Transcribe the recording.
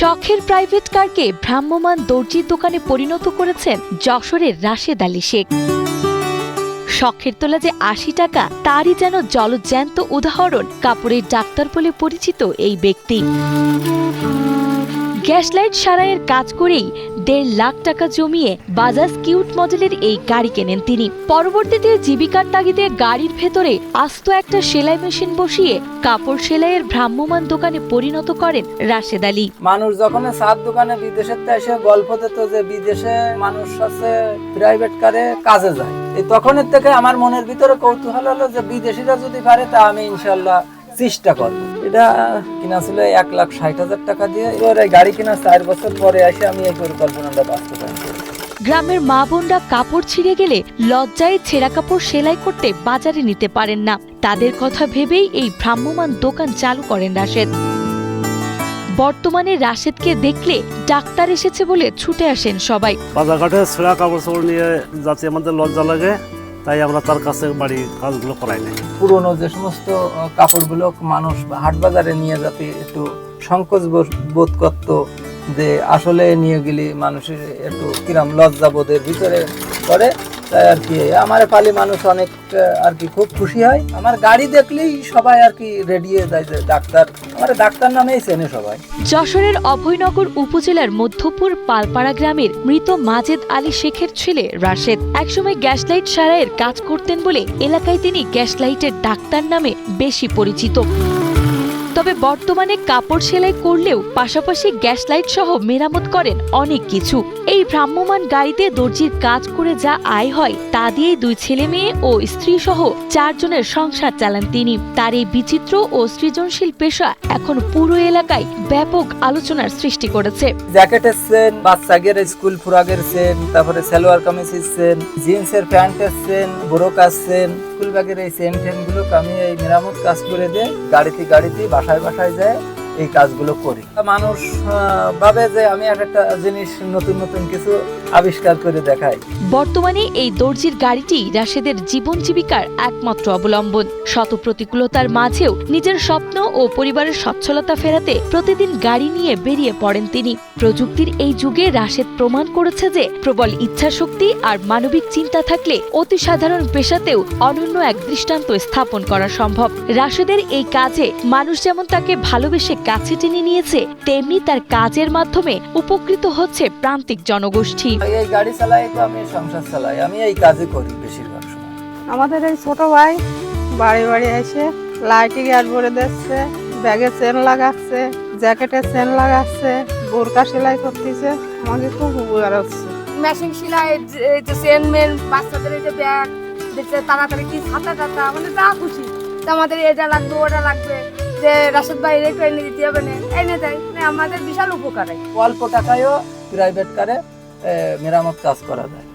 শখের প্রাইভেট কারকে ভ্রাম্যমাণ দর্জির দোকানে পরিণত করেছেন যশোরের রাশেদ আলী শেখ। শখের তোলা যে ৮০ টাকা, তারই যেন জলজ্যান্ত উদাহরণ কাপড়ের ডাক্তার বলে পরিচিত এই ব্যক্তি। গ্যাসলাইট সারাইয়ের কাজ করেই ১.৫ লাখ টাকা জমিয়ে বাজাজ কিউট মডেলের এই গাড়ি কেনেন তিনি। পরবর্তীতে জীবিকার তাগিদে গাড়ির ভেতরে আস্ত একটা সেলাই মেশিন বসিয়ে কাপড় সেলাইয়ের ভ্রাম্যমাণ দোকানে পরিণত করেন রাশেদ আলী। মানুষ যখন সাত দোকানে বিদেশের এসে গল্প দিত যে বিদেশে মানুষ আছে প্রাইভেট কারে কাজে যায়, এই তখনের থেকে আমার মনের ভিতরে কৌতূহল হলো যে বিদেশিরা যদি পারে তা আমি ইনশাল্লাহ চেষ্টা করবো। এটা কিনা ছিল ১,৬০,০০০ টাকা দিয়ে। এবার এই গাড়ি কিনা ৪ বছর পরে এসে আমি এই পরিকল্পনাটা বাস্তবায়ন করি। গ্রামের মা বোনরা কাপড় ছিঁড়ে গেলে লজ্জায় ছেঁড়া কাপড় সেলাই করতে বাজারে নিতে পারেন না, তাদের কথা ভেবেই এই ভ্রাম্যমাণ দোকান চালু করেন রাশেদ। বর্তমানে রাশেদকে দেখলে ডাক্তার এসেছে বলে ছুটে আসেন সবাই। বাজারঘাটে ছেঁড়া কাপড় চোপড় নিয়ে যাতে আমাদের লজ্জা লাগে, তাই আমরা তার কাছে বাড়ি কাজগুলো করাই নাই। পুরোনো যে সমস্ত কাপড়গুলো মানুষ হাট বাজারে নিয়ে যাতে একটু সংকোচ বোধ করত, যে আসলে নিয়ে গেলে মানুষের একটু কিরম লজ্জা বোধের ভিতরে করে, তাই আর কি আমার পালি মানুষ অনেক আর কি খুব খুশি হয়। আমার গাড়ি দেখলেই সবাই আর কি রেডি হয়ে যায় যে ডাক্তার, আমার ডাক্তার নামেই চেনে সবাই। যশোরের অভয়নগর উপজেলার মধ্যপুর পালপাড়া গ্রামের মৃত মাজেদ আলী শেখের ছেলে রাশেদ একসময় গ্যাসলাইট সারাইয়ের কাজ করতেন বলে এলাকায় তিনি গ্যাসলাইটের ডাক্তার নামে বেশি পরিচিত। তবে বর্তমানে কাপড় সেলাই করলেও পাশাপাশি গ্যাসলাইট সহ মেরামত করেন অনেক কিছু। এই ভ্রাম্যমাণ গাড়িতে দর্জির কাজ করে যা আয় হয় তা দিয়েই 2 ছেলে মেয়ে ও স্ত্রী সহ 4 জনের সংসার চালান তিনি। তার এই বিচিত্র ও সৃজনশীল পেশা এখন পুরো এলাকায় ব্যাপক আলোচনার সৃষ্টি করেছে। জ্যাকেটের সেন, বাচ্চাদের স্কুল ফুরাগের সেন, তারপরে সালোয়ার কামিজের সেন, জিন্সের প্যান্টের সেন, বোরকার সেন, স্কুল ব্যাগের এই সেন টেনগুলো আমি এই মেরামত কাজ করে দিয়ে গাড়িতে বাসায় বাসায় যায় এই কাজগুলো করি। মানুষ ভাবে যে আমি একটা জিনিস নতুন কিছু আবিষ্কার করে দেখাই। বর্তমানে এই দর্জির গাড়িটি রাশেদের জীবন জীবিকার একমাত্র অবলম্বন। শত প্রতিকূলতার মাঝেও নিজের স্বপ্ন ও পরিবারের সচ্ছলতা ফেরাতে প্রতিদিন গাড়ি নিয়ে বেরিয়ে পড়েন তিনি। প্রযুক্তির এই যুগে রাশেদ প্রমাণ করেছে যে প্রবল ইচ্ছাশক্তি আর মানবিক চিন্তা থাকলে অতি সাধারণ পেশাতেও অনন্য এক দৃষ্টান্ত স্থাপন করা সম্ভব। রাশেদের এই কাজে মানুষ যেমন তাকে ভালোবেসে কাছে টেনে নিয়েছে, তেমনি তার কাজের মাধ্যমে উপকৃত হচ্ছে প্রান্তিক জনগোষ্ঠী। এই গাড়ি চালাই তো আমি সংসার চালাই, আমি এই কাজই করি বেশিরভাগ সময়। আমাদের এই ছোট ভাই বাড়ি বাড়ি এসে লাইটিং অ্যাড ভরে দিচ্ছে, ব্যাগে চেন লাগাচ্ছে, জ্যাকেটে চেন লাগাচ্ছে, বোরকা সেলাই করতেছে, আমাকে খুব উপকার হচ্ছে। মেশিন সেলাই, চেন মেন, বাচ্চাদের এই যে ব্যাগ দিচ্ছে, তাড়াতাড়ি কি ছাতা টাতা আমাদের যা খুশি, আমাদের এটা লাগবে ওটা লাগবে, যে রাশেদ ভাই একটু এনে দিতে হবে না, এনে দেয়, আমাদের বিশাল উপকার হয়। অল্প টাকায়ও প্রাইভেট কারে মেরামত কাজ করা যায়।